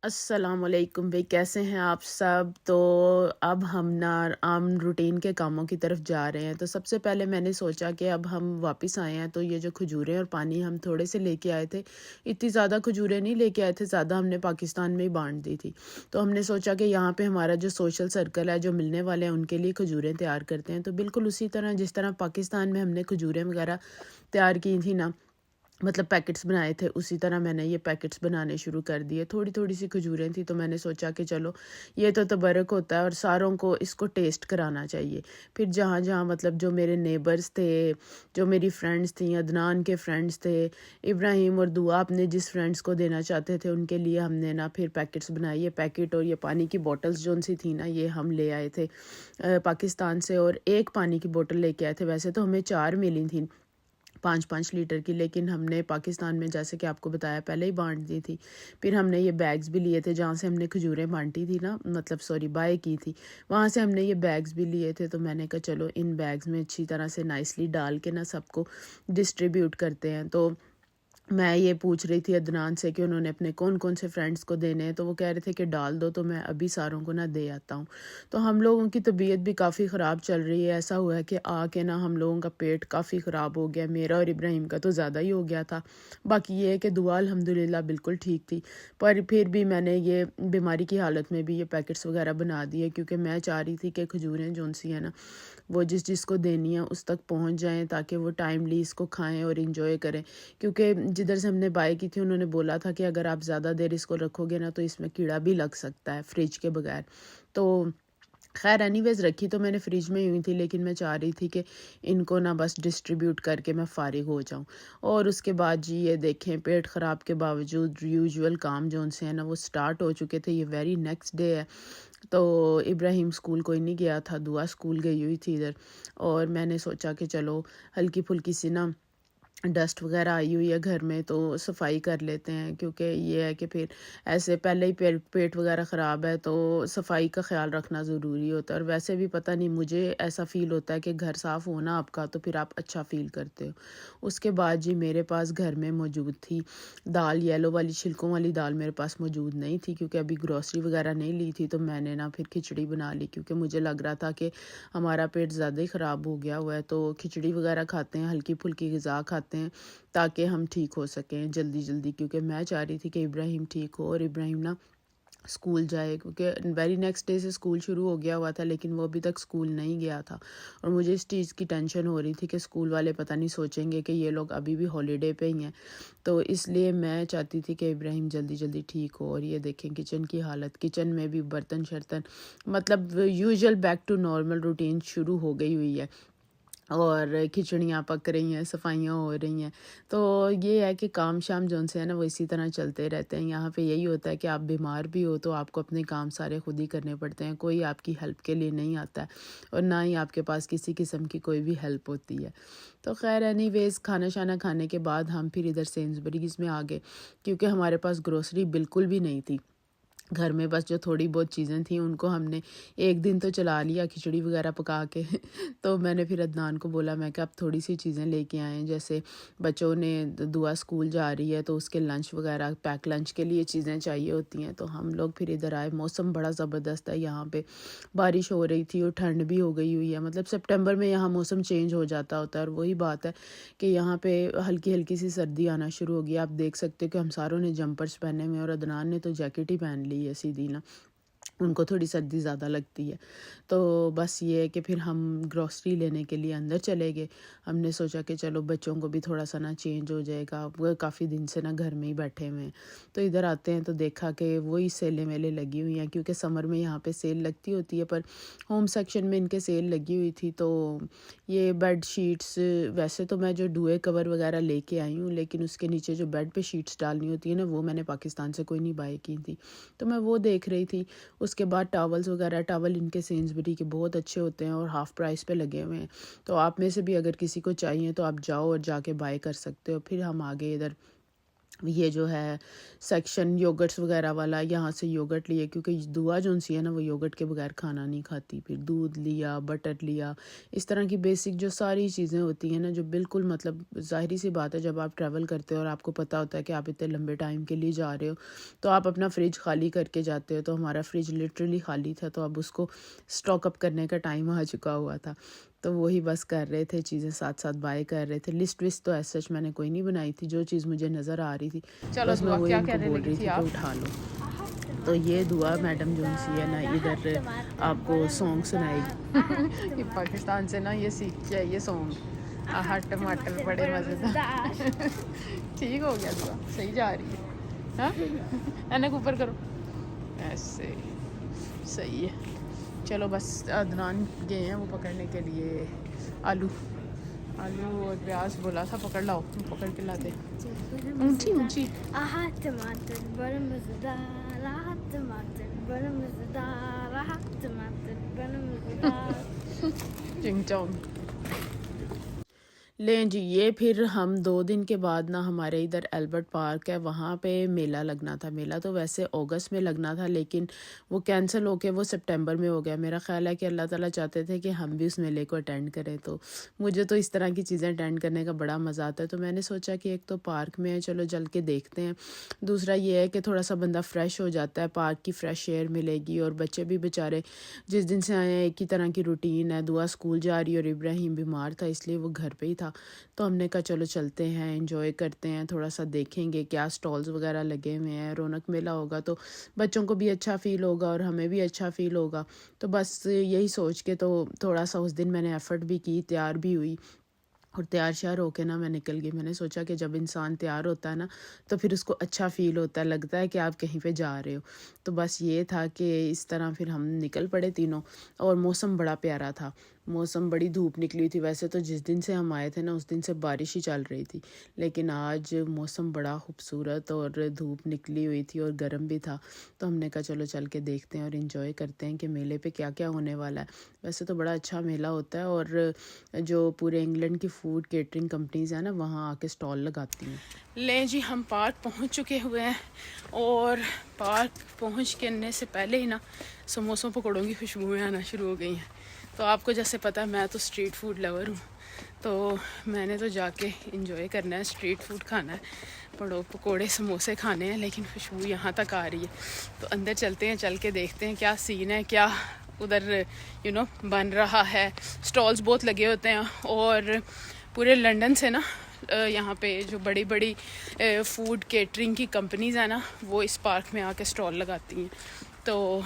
السلام علیکم بھائی، کیسے ہیں آپ سب؟ تو اب ہم نا عام روٹین کے کاموں کی طرف جا رہے ہیں۔ تو سب سے پہلے میں نے سوچا کہ اب ہم واپس آئے ہیں تو یہ جو کھجوریں اور پانی ہم تھوڑے سے لے کے آئے تھے، اتنی زیادہ کھجوریں نہیں لے کے آئے تھے، زیادہ ہم نے پاکستان میں ہی بانٹ دی تھی۔ تو ہم نے سوچا کہ یہاں پہ ہمارا جو سوشل سرکل ہے، جو ملنے والے ہیں، ان کے لیے کھجوریں تیار کرتے ہیں۔ تو بالکل اسی طرح جس طرح پاکستان میں ہم نے کھجوریں وغیرہ تیار کی تھی نا، مطلب پیکٹس بنائے تھے، اسی طرح میں نے یہ پیکٹس بنانے شروع کر دیے۔ تھوڑی تھوڑی سی کھجوریں تھیں تو میں نے سوچا کہ چلو یہ تو تبرک ہوتا ہے اور ساروں کو اس کو ٹیسٹ کرانا چاہیے۔ پھر جہاں جہاں مطلب جو میرے نیبرز تھے، جو میری فرینڈس تھیں، عدنان کے فرینڈس تھے، ابراہیم اور دعا اپنے جس فرینڈس کو دینا چاہتے تھے ان کے لیے ہم نے نا پھر پیکٹس بنائے۔ یہ پیکٹ اور یہ پانی کی بوٹلز جو سی تھیں نا، یہ ہم لے آئے تھے پاکستان سے، اور ایک پانی کی بوٹل لے کے آئے تھے۔ ویسے تو ہمیں 4 ملی تھیں 5-5 لیٹر کی، لیکن ہم نے پاکستان میں جیسے کہ آپ کو بتایا پہلے ہی بانٹ دی تھی۔ پھر ہم نے یہ بیگز بھی لیے تھے جہاں سے ہم نے کھجوریں بانٹی تھی نا، مطلب سوری بائی کی تھی، وہاں سے ہم نے یہ بیگز بھی لیے تھے۔ تو میں نے کہا چلو ان بیگز میں اچھی طرح سے نائسلی ڈال کے نا سب کو ڈسٹریبیوٹ کرتے ہیں۔ تو میں یہ پوچھ رہی تھی عدنان سے کہ انہوں نے اپنے کون کون سے فرینڈس کو دینے ہیں، تو وہ کہہ رہے تھے کہ ڈال دو، تو میں ابھی ساروں کو نہ دے آتا ہوں۔ تو ہم لوگوں کی طبیعت بھی کافی خراب چل رہی ہے، ایسا ہوا ہے کہ آ کے نا ہم لوگوں کا پیٹ کافی خراب ہو گیا، میرا اور ابراہیم کا تو زیادہ ہی ہو گیا تھا۔ باقی یہ ہے کہ دعا الحمدللہ بالکل ٹھیک تھی، پر پھر بھی میں نے یہ بیماری کی حالت میں بھی یہ پیکٹس وغیرہ بنا دیے، کیونکہ میں چاہ رہی تھی کہ کھجوریں جون سی ہیں نا وہ جس جس کو دینی ہے اس تک پہنچ جائیں، تاکہ وہ ٹائملی اس کو کھائیں اور انجوائے کریں۔ کیونکہ جدھر سے ہم نے بائی کی تھی انہوں نے بولا تھا کہ اگر آپ زیادہ دیر اس کو رکھو گے نا تو اس میں کیڑا بھی لگ سکتا ہے فریج کے بغیر۔ تو خیر اینی ویز رکھی تو میں نے فریج میں ہی ہوئی تھی، لیکن میں چاہ رہی تھی کہ ان کو نا بس ڈسٹریبیوٹ کر کے میں فارغ ہو جاؤں۔ اور اس کے بعد جی یہ دیکھیں پیٹ خراب کے باوجود یوزول کام جو ان سے ہیں نا وہ سٹارٹ ہو چکے تھے۔ یہ ویری نیکسٹ ڈے ہے، تو ابراہیم اسکول کوئی نہیں گیا تھا، دعا اسکول گئی ہوئی تھی ادھر، اور میں نے سوچا کہ چلو ہلکی پھلکی سی نا ڈسٹ وغیرہ آئی ہوئی ہے گھر میں تو صفائی کر لیتے ہیں، کیونکہ یہ ہے کہ پھر ایسے پہلے ہی پیٹ وغیرہ خراب ہے تو صفائی کا خیال رکھنا ضروری ہوتا ہے۔ اور ویسے بھی پتہ نہیں مجھے ایسا فیل ہوتا ہے کہ گھر صاف ہونا آپ کا تو پھر آپ اچھا فیل کرتے ہو۔ اس کے بعد جی میرے پاس گھر میں موجود تھی دال، یلو والی چھلکوں والی دال میرے پاس موجود نہیں تھی، کیونکہ ابھی گروسری وغیرہ نہیں لی تھی، تو میں نے نا پھر کھچڑی بنا لی، کیونکہ مجھے لگ رہا تھا کہ ہمارا پیٹ زیادہ ہی خراب ہو گیا ہوا ہے۔ تو کھچڑی وغیرہ کھاتے ہیں، ہلکی پھلکی غذا کھاتے ہیں تاکہ ہم ٹھیک ہو سکیں جلدی جلدی، کیونکہ میں چاہ رہی تھی کہ ابراہیم ٹھیک ہو اور ابراہیم نا اسکول جائے، کیونکہ ویری نیکسٹ ڈے سے اسکول شروع ہو گیا ہوا تھا لیکن وہ ابھی تک اسکول نہیں گیا تھا، اور مجھے اس چیز کی ٹینشن ہو رہی تھی کہ اسکول والے پتہ نہیں سوچیں گے کہ یہ لوگ ابھی بھی ہالیڈے پہ ہی ہیں۔ تو اس لیے میں چاہتی تھی کہ ابراہیم جلدی جلدی ٹھیک ہو۔ اور یہ دیکھیں کچن کی حالت، کچن میں بھی برتن شرتن مطلب usual back to normal routine شروع ہو گئی ہوئی ہے، اور کھچڑیاں پک رہی ہیں، صفائیاں ہو رہی ہیں۔ تو یہ ہے کہ کام شام جون سے ہے نا وہ اسی طرح چلتے رہتے ہیں۔ یہاں پہ یہی ہوتا ہے کہ آپ بیمار بھی ہو تو آپ کو اپنے کام سارے خود ہی کرنے پڑتے ہیں، کوئی آپ کی ہیلپ کے لیے نہیں آتا ہے، اور نہ ہی آپ کے پاس کسی قسم کی کوئی بھی ہیلپ ہوتی ہے۔ تو خیر اینی ویز کھانا شانا کھانے کے بعد ہم پھر ادھر سینسبریز میں آ گئے، کیونکہ ہمارے پاس گروسری بالکل بھی نہیں تھی گھر میں، بس جو تھوڑی بہت چیزیں تھیں ان کو ہم نے ایک دن تو چلا لیا کھچڑی وغیرہ پکا کے۔ تو میں نے پھر عدنان کو بولا، میں کہ اب تھوڑی سی چیزیں لے کے آئیں، جیسے بچوں نے دعا اسکول جا رہی ہے تو اس کے لنچ وغیرہ پیک لنچ کے لیے چیزیں چاہیے ہوتی ہیں۔ تو ہم لوگ پھر ادھر آئے، موسم بڑا زبردست ہے یہاں پہ، بارش ہو رہی تھی اور ٹھنڈ بھی ہو گئی ہوئی ہے، مطلب سپٹمبر میں یہاں موسم چینج ہو جاتا ہوتا ہے، اور وہی بات ہے کہ یہاں پہ ہلکی ہلکی سی سردی آنا شروع ہو گئی۔ آپ دیکھ سکتے ہو کہ ہم ساروں نے جمپرز پہنے ہوئے، اور عدنان نے تو جیکٹ ہی پہن لی ہے سیدھی نا، ان کو تھوڑی سردی زیادہ لگتی ہے۔ تو بس یہ ہے کہ پھر ہم گروسری لینے کے لیے اندر چلے گئے۔ ہم نے سوچا کہ چلو بچوں کو بھی تھوڑا سا نا چینج ہو جائے گا، وہ کافی دن سے نا گھر میں ہی بیٹھے ہوئے ہیں۔ تو ادھر آتے ہیں تو دیکھا کہ وہی سیلیں ویلیں لگی ہوئی ہیں، کیونکہ سمر میں یہاں پہ سیل لگتی ہوتی ہے، پر ہوم سیکشن میں ان کے سیل لگی ہوئی تھی۔ تو یہ بیڈ شیٹس، ویسے تو میں جو ڈوئے کور وغیرہ لے کے آئی ہوں، لیکن اس کے نیچے جو بیڈ پہ شیٹس ڈالنی ہوتی ہے نا وہ میں نے پاکستان سے کوئی نہیں بائی کی تھی، تو میں وہ دیکھ رہی تھی۔ اس کے بعد ٹاولز وغیرہ، ٹاول ان کے سینسبری کے بہت اچھے ہوتے ہیں اور ہاف پرائس پہ لگے ہوئے ہیں، تو آپ میں سے بھی اگر کسی کو چاہیے تو آپ جاؤ اور جا کے بائی کر سکتے ہو۔ پھر ہم آگے ادھر یہ جو ہے سیکشن یوگرٹس وغیرہ والا، یہاں سے یوگرٹ لیے کیونکہ دعا جو سی ہے نا وہ یوگرٹ کے بغیر کھانا نہیں کھاتی. پھر دودھ لیا، بٹر لیا، اس طرح کی بیسک جو ساری چیزیں ہوتی ہیں نا جو بالکل مطلب ظاہری سی بات ہے جب آپ ٹریول کرتے ہو اور آپ کو پتہ ہوتا ہے کہ آپ اتنے لمبے ٹائم کے لیے جا رہے ہو تو آپ اپنا فریج خالی کر کے جاتے ہو. تو ہمارا فریج لٹرلی خالی تھا، تو اب اس کو اسٹاک اپ کرنے کا ٹائم آ چکا ہوا تھا. تو وہی بس کر رہے تھے، چیزیں ساتھ ساتھ بائی کر رہے تھے. لسٹ وسٹ تو ایسا میں نے کوئی نہیں بنائی تھی، جو چیز مجھے نظر آ رہی تھی چلو بس میں دعا وہی کیا ان کو کہنے بول لگی رہی تھی تھی کہ آپ؟ اٹھا لو. تو یہ دعا میڈم جو سی ہے نا ادھر آپ کو سانگ سنائے گی. یہ پاکستان سے نا یہ سیکھ کے آئی یہ سانگ، آہا ٹماٹر بڑے مزیدار. ٹھیک ہو گیا دعا، صحیح جا رہی ہے. ہاں اینک اوپر کرو، ایسے صحیح ہے. چلو بس عدنان گئے ہیں وہ پکڑنے کے لیے آلو اور پیاز. بولا تھا پکڑ لاؤ، پکڑ کے لاتے. اونچی اونچی آہا ٹماٹر بڑا مزیدار، آہا ٹماٹر بڑا مزیدار، آہا ٹماٹر بڑا مزیدار. چنگ چونگ. لیں جی. یہ پھر ہم 2 دن کے بعد نا ہمارے ادھر البرٹ پارک ہے وہاں پہ میلہ لگنا تھا. میلہ تو ویسے اگست میں لگنا تھا لیکن وہ کینسل ہو کے وہ سپٹمبر میں ہو گیا. میرا خیال ہے کہ اللہ تعالیٰ چاہتے تھے کہ ہم بھی اس میلے کو اٹینڈ کریں. تو مجھے تو اس طرح کی چیزیں اٹینڈ کرنے کا بڑا مزہ آتا ہے. تو میں نے سوچا کہ ایک تو پارک میں ہے، چلو چل کے دیکھتے ہیں. دوسرا یہ ہے کہ تھوڑا سا بندہ فریش ہو جاتا ہے، پارک کی فریش ایئر ملے گی. اور بچے بھی بیچارے جس دن سے آئے ہیں ایک ہی طرح کی روٹین ہے. دعا اسکول جا رہی اور ابراہیم بیمار تھا اس لیے وہ گھر پہ ہی تھا. تو ہم نے کہا چلو چلتے ہیں، انجوائے کرتے ہیں، تھوڑا سا دیکھیں گے کیا سٹالز وغیرہ لگے ہوئے ہیں. رونق میلہ ہوگا تو بچوں کو بھی اچھا فیل ہوگا اور ہمیں بھی اچھا فیل ہوگا. تو بس یہی سوچ کے تو تھوڑا سا اس دن میں نے ایفرٹ بھی کی، تیار بھی ہوئی اور تیار شیار ہو کے نا میں نکل گئی. میں نے سوچا کہ جب انسان تیار ہوتا ہے نا تو پھر اس کو اچھا فیل ہوتا ہے، لگتا ہے کہ آپ کہیں پہ جا رہے ہو. تو بس یہ تھا کہ اس طرح پھر ہم نکل پڑے تینوں. اور موسم بڑا پیارا تھا، موسم بڑی دھوپ نکلی تھی. ویسے تو جس دن سے ہم آئے تھے نا اس دن سے بارش ہی چل رہی تھی لیکن آج موسم بڑا خوبصورت اور دھوپ نکلی ہوئی تھی اور گرم بھی تھا. تو ہم نے کہا چلو چل کے دیکھتے ہیں اور انجوائے کرتے ہیں کہ میلے پہ کیا کیا ہونے والا ہے. ویسے تو بڑا اچھا میلہ ہوتا ہے اور جو پورے انگلینڈ کی فوڈ کیٹرنگ کمپنیز ہیں نا وہاں آ کے سٹال لگاتی ہیں. لیں جی ہم پارک پہنچ چکے ہوئے ہیں اور پارک پہنچ کرنے سے پہلے ہی نا سموسوں پکوڑوں کی خوشبوئیں آنا شروع ہو گئی ہیں. تو آپ کو جیسے پتہ ہے میں تو اسٹریٹ فوڈ لور ہوں، تو میں نے تو جا کے انجوائے کرنا ہے، اسٹریٹ فوڈ کھانا ہے، پکوڑے سموسے کھانے ہیں. لیکن خوشبو یہاں تک آ رہی ہے تو اندر چلتے ہیں، چل کے دیکھتے ہیں کیا سین ہے، کیا ادھر بن رہا ہے. سٹالز بہت لگے ہوتے ہیں اور پورے لنڈن سے نا یہاں پہ جو بڑی بڑی فوڈ کیٹرنگ کی کمپنیز ہیں نا وہ اس پارک میں آ کے سٹال لگاتی ہیں. تو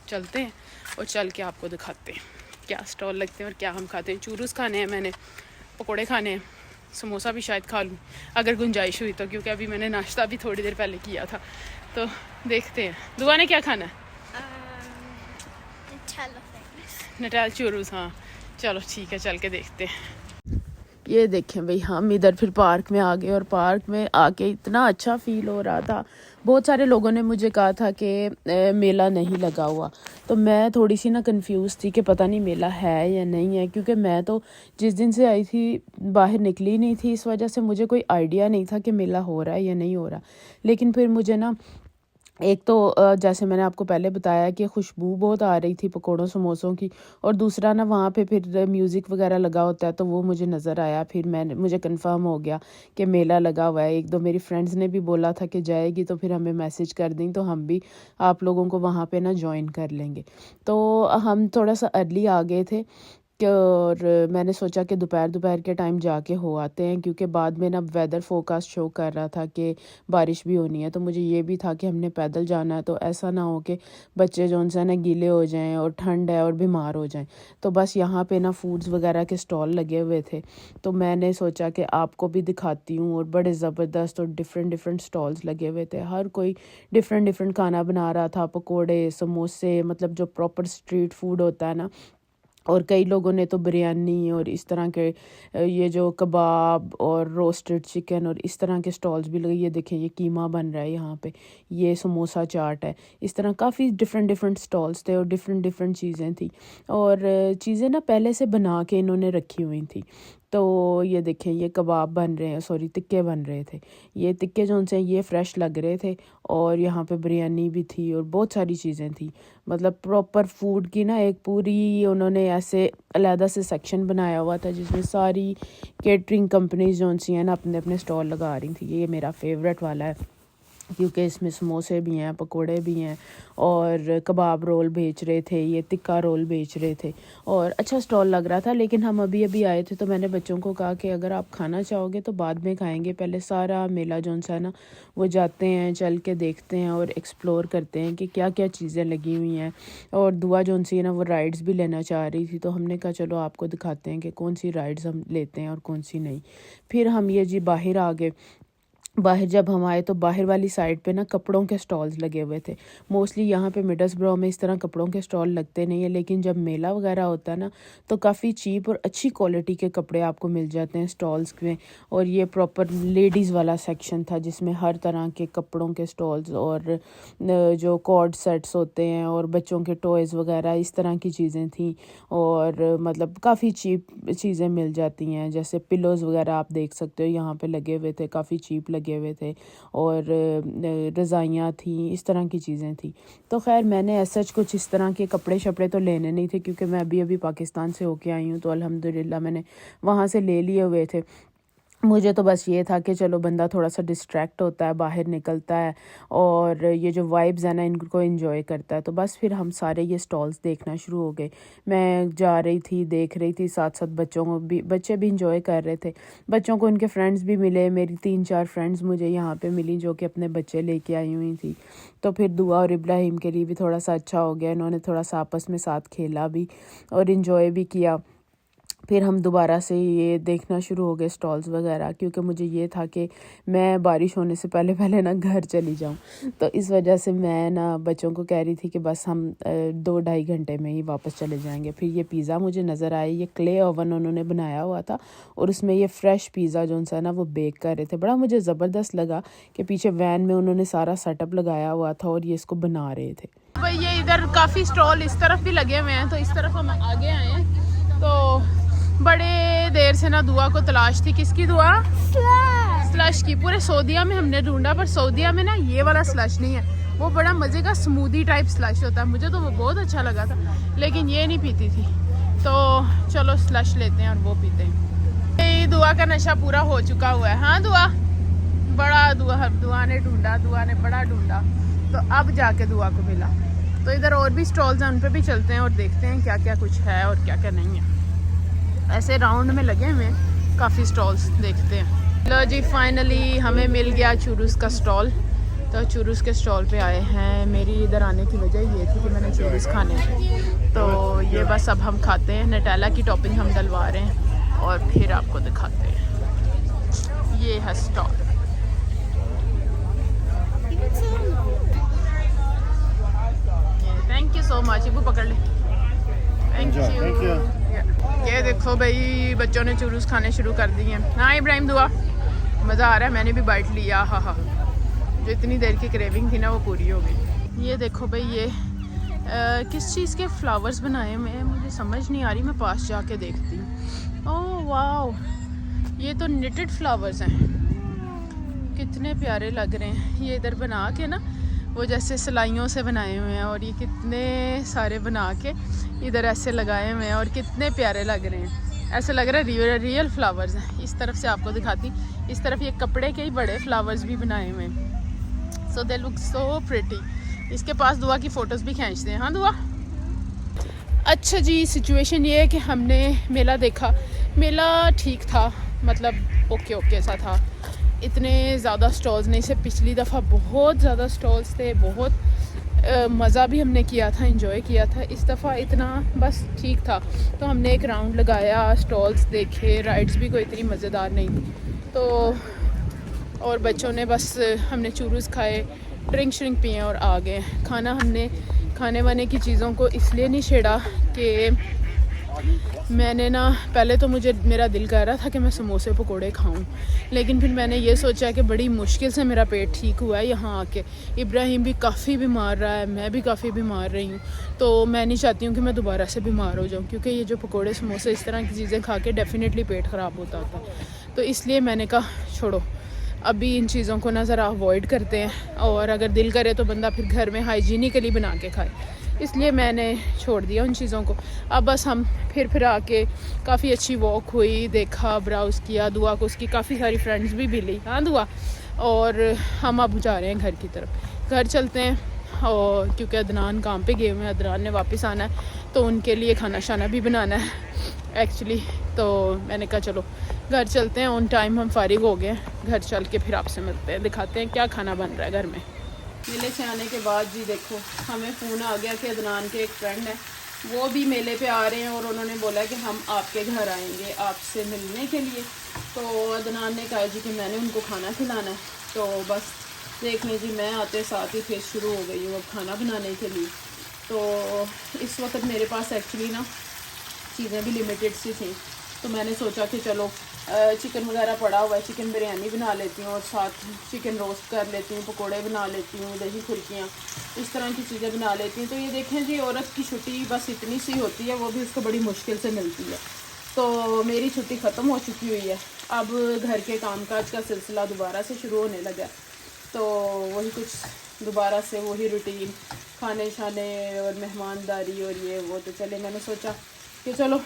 چلتے ہیں اور چل کے آپ کو دکھاتے ہیں کیا سٹال لگتے ہیں اور کیا ہم کھاتے ہیں. چوروز کھانے ہیں میں نے، پکوڑے کھانے ہیں، سموسا بھی شاید کھا لوں اگر گنجائش ہوئی تو، کیونکہ ابھی میں نے ناشتہ بھی تھوڑی دیر پہلے کیا تھا. تو دیکھتے ہیں. دعا نے کیا کھانا ہے؟ نٹال چوروز. ہاں چلو ٹھیک ہے چل کے دیکھتے ہیں. یہ دیکھیں بھئی ہم ادھر پھر پارک میں آ گئے اور پارک میں آ کے اتنا اچھا فیل ہو رہا تھا. بہت سارے لوگوں نے مجھے کہا تھا کہ میلہ نہیں لگا ہوا. تو میں تھوڑی سی نا کنفیوز تھی کہ پتہ نہیں میلہ ہے یا نہیں ہے، کیونکہ میں تو جس دن سے آئی تھی باہر نکلی نہیں تھی، اس وجہ سے مجھے کوئی آئیڈیا نہیں تھا کہ میلہ ہو رہا ہے یا نہیں ہو رہا. لیکن پھر مجھے نا ایک تو جیسے میں نے آپ کو پہلے بتایا کہ خوشبو بہت آ رہی تھی پکوڑوں سموسوں کی، اور دوسرا نا وہاں پہ پھر میوزک وغیرہ لگا ہوتا ہے تو وہ مجھے نظر آیا. پھر مجھے کنفرم ہو گیا کہ میلہ لگا ہوا ہے. 1-2 میری فرینڈز نے بھی بولا تھا کہ جائے گی تو پھر ہمیں میسج کر دیں تو ہم بھی آپ لوگوں کو وہاں پہ نا جوائن کر لیں گے. تو ہم تھوڑا سا ارلی آ گئے تھے اور میں نے سوچا کہ دوپہر کے ٹائم جا کے ہو آتے ہیں، کیونکہ بعد میں نا ویدر فوکاسٹ شو کر رہا تھا کہ بارش بھی ہونی ہے. تو مجھے یہ بھی تھا کہ ہم نے پیدل جانا ہے تو ایسا نہ ہو کہ بچے جو ان سے نا گیلے ہو جائیں اور ٹھنڈ ہے اور بیمار ہو جائیں. تو بس یہاں پہ نا فوڈز وغیرہ کے سٹال لگے ہوئے تھے تو میں نے سوچا کہ آپ کو بھی دکھاتی ہوں. اور بڑے زبردست اور ڈفرینٹ سٹالز لگے ہوئے تھے، ہر کوئی ڈفرینٹ کھانا بنا رہا تھا، پکوڑے سموسے، مطلب جو پراپر اسٹریٹ فوڈ ہوتا ہے نا. اور کئی لوگوں نے تو بریانی اور اس طرح کے یہ جو کباب اور روسٹڈ چکن اور اس طرح کے سٹالز بھی لگے. یہ دیکھیں یہ قیمہ بن رہا ہے یہاں پہ، یہ سموسا چاٹ ہے. اس طرح کافی ڈفرینٹ سٹالز تھے اور ڈفرینٹ چیزیں تھیں اور چیزیں نا پہلے سے بنا کے انہوں نے رکھی ہوئی تھیں. تو یہ دیکھیں یہ کباب بن رہے ہیں، سوری تکے بن رہے تھے. یہ تکے جو سے یہ فریش لگ رہے تھے، اور یہاں پہ بریانی بھی تھی اور بہت ساری چیزیں تھیں. مطلب پراپر فوڈ کی نا ایک پوری انہوں نے ایسے علیحدہ سے سیکشن بنایا ہوا تھا جس میں ساری کیٹرنگ کمپنیز جو سی ہیں نا اپنے اپنے اسٹال لگا رہی تھیں. یہ میرا فیوریٹ والا ہے کیونکہ اس میں سموسے بھی ہیں، پکوڑے بھی ہیں، اور کباب رول بیچ رہے تھے، یہ تکا رول بیچ رہے تھے، اور اچھا اسٹال لگ رہا تھا. لیکن ہم ابھی آئے تھے تو میں نے بچوں کو کہا کہ اگر آپ کھانا چاہو گے تو بعد میں کھائیں گے، پہلے سارا میلہ جو ہے نا وہ جاتے ہیں، چل کے دیکھتے ہیں اور ایکسپلور کرتے ہیں کہ کیا کیا چیزیں لگی ہوئی ہیں. اور دعا جو سی ہے نا وہ رائڈز بھی لینا چاہ رہی تھی، تو ہم نے کہا چلو آپ کو دکھاتے ہیں کہ کون سی رائڈز ہم لیتے ہیں اور کون سی نہیں. پھر ہم یہ جی باہر آ گئے. باہر جب ہم آئے تو باہر والی سائڈ پہ نا کپڑوں کے سٹالز لگے ہوئے تھے. موسٹلی یہاں پہ مڈس برو میں اس طرح کپڑوں کے سٹال لگتے نہیں ہیں، لیکن جب میلہ وغیرہ ہوتا ہے نا تو کافی چیپ اور اچھی کوالٹی کے کپڑے آپ کو مل جاتے ہیں سٹالز میں. اور یہ پراپر لیڈیز والا سیکشن تھا جس میں ہر طرح کے کپڑوں کے سٹالز اور جو کارڈ سیٹس ہوتے ہیں اور بچوں کے ٹوائز وغیرہ اس طرح کی چیزیں تھیں. اور مطلب کافی چیپ چیزیں مل جاتی ہیں، جیسے پلوز وغیرہ آپ دیکھ سکتے ہو یہاں پہ لگے ہوئے تھے، کافی چیپ لگے ہوئے تھے، اور رضائیاں تھیں، اس طرح کی چیزیں تھیں. تو خیر میں نے ایسا کچھ اس طرح کے کپڑے شپڑے تو لینے نہیں تھے کیونکہ میں ابھی پاکستان سے ہو کے آئی ہوں، تو الحمدللہ میں نے وہاں سے لے لیے ہوئے تھے. مجھے تو بس یہ تھا کہ چلو بندہ تھوڑا سا ڈسٹریکٹ ہوتا ہے، باہر نکلتا ہے، اور یہ جو وائبز ہیں نا ان کو انجوائے کرتا ہے. تو بس پھر ہم سارے یہ سٹالز دیکھنا شروع ہو گئے. میں جا رہی تھی، دیکھ رہی تھی، ساتھ ساتھ بچوں کو بھی، بچے بھی انجوائے کر رہے تھے. بچوں کو ان کے فرینڈز بھی ملے، میری 3-4 فرینڈز مجھے یہاں پہ ملی جو کہ اپنے بچے لے کے آئی ہوئی تھی. تو پھر دعا اور ابراہیم کے لیے بھی تھوڑا سا اچھا ہو گیا، انہوں نے تھوڑا سا آپس میں ساتھ کھیلا بھی اور انجوائے بھی کیا. پھر ہم دوبارہ سے یہ دیکھنا شروع ہو گئے سٹالز وغیرہ، کیونکہ مجھے یہ تھا کہ میں بارش ہونے سے پہلے نا گھر چلی جاؤں. تو اس وجہ سے میں نا بچوں کو کہہ رہی تھی کہ بس ہم 2-2.5 گھنٹے میں ہی واپس چلے جائیں گے. پھر یہ پیزا مجھے نظر آئی، یہ کلے اوون انہوں نے بنایا ہوا تھا اور اس میں یہ فریش پیزا جو ہے نا وہ بیک کر رہے تھے. بڑا مجھے زبردست لگا کہ پیچھے وین میں انہوں نے سارا سیٹ اپ لگایا ہوا تھا اور یہ اس کو بنا رہے تھے. یہ ادھر کافی سٹال اس طرف بھی لگے ہوئے ہیں، تو اس طرف ہم آگے آئے ہیں. تو بڑے دیر سے نا دعا کو تلاش تھی. کس کی دعا؟ سلش کی. پورے سعودیہ میں ہم نے ڈھونڈا، پر سعودیہ میں نا یہ والا سلش نہیں ہے. وہ بڑا مزے کا سمودی ٹائپ سلش ہوتا ہے، مجھے تو وہ بہت اچھا لگا تھا، لیکن یہ نہیں پیتی تھی. تو چلو سلش لیتے ہیں اور وہ پیتے ہیں. دعا کا نشہ پورا ہو چکا ہوا ہے. ہاں دعا بڑا دعا نے ڈھونڈا، دعا نے بڑا ڈھونڈا، تو اب جا کے دعا کو ملا. تو ادھر اور بھی سٹالز ہیں، ان پہ بھی چلتے ہیں اور دیکھتے ہیں کیا کیا کچھ ہے اور کیا کیا نہیں ہے. ایسے راؤنڈ میں لگے ہوئے ہیں کافی سٹالز، دیکھتے ہیں. لو جی فائنلی ہمیں مل گیا چوروز کا سٹال. تو چوروز کے سٹال پہ آئے ہیں. میری ادھر آنے کی وجہ یہ تھی کہ میں نے چوروز کھانے ہیں، تو یہ بس اب ہم کھاتے ہیں. نٹیلا کی ٹاپنگ ہم ڈلوا رہے ہیں اور پھر آپ کو دکھاتے ہیں. یہ ہے سٹال. تھینک یو سو مچ. ابو پکڑ لے. Thank you. یہ دیکھو بھائی بچوں نے چوروز کھانے شروع کر دی ہیں. ہاں ابراہیم دعا مزہ آ رہا ہے. میں نے بھی بائٹ لیا. ہاں جو اتنی دیر کی کریونگ تھی نا وہ پوری ہو گئی. یہ دیکھو بھائی یہ کس چیز کے فلاورز بنائے ہوئے ہیں مجھے سمجھ نہیں آ رہی. میں پاس جا کے دیکھتی ہوں. اوہ واو، یہ تو نٹڈ فلاورز ہیں. کتنے پیارے لگ رہے ہیں. یہ ادھر بنا کے نا وہ جیسے سلائیوں سے بنائے ہوئے ہیں، اور یہ کتنے سارے بنا کے ادھر ایسے لگائے ہوئے ہیں اور کتنے پیارے لگ رہے ہیں. ایسے لگ رہا ہے ریئل فلاورز ہیں. اس طرف سے آپ کو دکھاتی. اس طرف یہ کپڑے کے ہی بڑے فلاورز بھی بنائے ہوئے ہیں. سو دے لک سو پریٹی. اس کے پاس دعا کی فوٹوز بھی کھینچتے ہیں. ہاں دعا. اچھا جی سچویشن یہ ہے کہ ہم نے میلہ دیکھا. میلہ ٹھیک تھا، مطلب اوکے سا تھا. اتنے زیادہ سٹالز نہیں سے پچھلی دفعہ بہت زیادہ سٹالز تھے. بہت مزہ بھی ہم نے کیا تھا، انجوائے کیا تھا. اس دفعہ اتنا بس ٹھیک تھا. تو ہم نے ایک راؤنڈ لگایا، سٹالز دیکھے. رائڈز بھی کوئی اتنی مزیدار نہیں تھی. تو اور بچوں نے بس ہم نے چوروز کھائے، ڈرنک شرنک پیے اور آ گئے. کھانا ہم نے کھانے وانے کی چیزوں کو اس لیے نہیں چھیڑا کہ میں نے نا پہلے تو میرا دل کر رہا تھا کہ میں سموسے پکوڑے کھاؤں، لیکن پھر میں نے یہ سوچا کہ بڑی مشکل سے میرا پیٹ ٹھیک ہوا ہے یہاں آ کے. ابراہیم بھی کافی بیمار رہا ہے، میں بھی کافی بیمار رہی ہوں، تو میں نہیں چاہتی ہوں کہ میں دوبارہ سے بیمار ہو جاؤں، کیونکہ یہ جو پکوڑے سموسے اس طرح کی چیزیں کھا کے ڈیفینیٹلی پیٹ خراب ہوتا ہے. تو اس لیے میں نے کہا چھوڑو، ابھی ان چیزوں کو نا ذرا اوائڈ کرتے ہیں، اور اگر دل کرے تو بندہ پھر گھر میں ہائیجینیکلی بنا کے کھائے. اس لیے میں نے چھوڑ دیا ان چیزوں کو. اب بس ہم پھر آ کے کافی اچھی واک ہوئی، دیکھا، براؤز کیا. دعا کو اس کی کافی ساری فرینڈز بھی ملی. ہاں دعا. اور ہم اب جا رہے ہیں گھر کی طرف. گھر چلتے ہیں، اور کیونکہ عدنان کام پہ گئے ہوئے ہیں، عدنان نے واپس آنا ہے، تو ان کے لیے کھانا شانا بھی بنانا ہے ایکچولی. تو میں نے کہا چلو گھر چلتے ہیں. آن ٹائم ہم فارغ ہو گئے ہیں. گھر چل کے پھر آپ سے ملتے ہیں، دکھاتے ہیں کیا کھانا بن رہا ہے گھر میں. میلے سے آنے کے بعد جی دیکھو ہمیں فون آ گیا کہ عدنان کے ایک فرینڈ ہے، وہ بھی میلے پہ آ رہے ہیں، اور انہوں نے بولا کہ ہم آپ کے گھر آئیں گے آپ سے ملنے کے لیے. تو عدنان نے کہا جی کہ میں نے ان کو کھانا کھلانا ہے. تو بس دیکھ لیں جی، میں آتے ساتھ ہی پھر شروع ہو گئی ہوں اب کھانا بنانے کے لیے. تو اس وقت میرے پاس ایکچولی نا چیزیں بھی لمیٹڈ سی تھیں، تو میں نے سوچا کہ چلو چکن وغیرہ پڑا ہوا ہے، چکن بریانی بنا لیتی ہوں، اور ساتھ چکن روسٹ کر لیتی ہوں، پکوڑے بنا لیتی ہوں، دہی پھرکیاں، اس طرح کی چیزیں بنا لیتی ہوں. تو یہ دیکھیں جی، عورت کی چھٹی بس اتنی سی ہوتی ہے، وہ بھی اس کو بڑی مشکل سے ملتی ہے. تو میری چھٹی ختم ہو چکی ہوئی ہے. اب گھر کے کام کاج کا سلسلہ دوبارہ سے شروع ہونے لگا. تو وہی کچھ دوبارہ سے وہی روٹین، کھانے شانے اور مہمانداری اور یہ وہ. تو چلے میں نے سوچا کہ چلو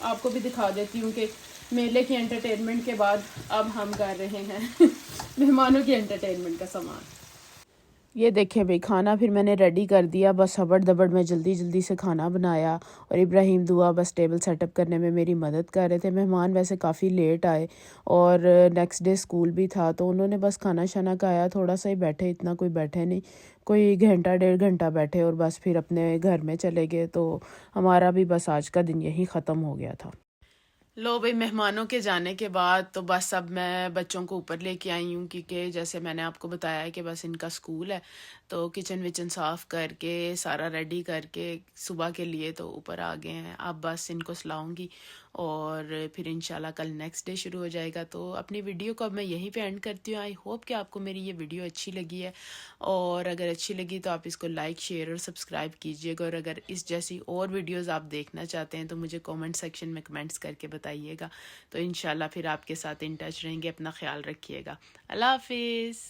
آپ کو بھی دکھا دیتی ہوں کہ میلے کی انٹرٹینمنٹ کے بعد اب ہم کر رہے ہیں مہمانوں کی انٹرٹینمنٹ کا سامان. یہ دیکھیں بھئی کھانا پھر میں نے ریڈی کر دیا. بس ہبڑ دبڑ میں جلدی سے کھانا بنایا، اور ابراہیم دعا بس ٹیبل سیٹ اپ کرنے میں میری مدد کر رہے تھے. مہمان ویسے کافی لیٹ آئے، اور نیکسٹ ڈے اسکول بھی تھا، تو انہوں نے بس کھانا شانا کھایا، تھوڑا سا ہی بیٹھے، اتنا کوئی بیٹھے نہیں، کوئی گھنٹہ 1.5 گھنٹہ بیٹھے، اور بس پھر اپنے گھر میں چلے گئے. تو ہمارا بھی بس آج کا دن یہی ختم ہو گیا تھا. لو بھئی مہمانوں کے جانے کے بعد تو بس اب میں بچوں کو اوپر لے کے آئی ہوں، کیونکہ جیسے میں نے آپ کو بتایا ہے کہ بس ان کا اسکول ہے. تو کچن وچن صاف کر کے سارا ریڈی کر کے صبح کے لیے تو اوپر آ گئے ہیں. اب بس ان کو سلاؤں گی، اور پھر انشاءاللہ کل نیکسٹ ڈے شروع ہو جائے گا. تو اپنی ویڈیو کو اب میں یہیں پہ اینڈ کرتی ہوں. آئی ہوپ کہ آپ کو میری یہ ویڈیو اچھی لگی ہے، اور اگر اچھی لگی تو آپ اس کو لائک، شیئر اور سبسکرائب کیجیے گا. اور اگر اس جیسی اور ویڈیوز آپ دیکھنا چاہتے ہیں تو مجھے کومنٹ سیکشن میں کمنٹس کر کے بتائیے گا. تو انشاءاللہ پھر آپ کے ساتھ ان ٹچ رہیں گے. اپنا خیال رکھیے گا. اللہ حافظ.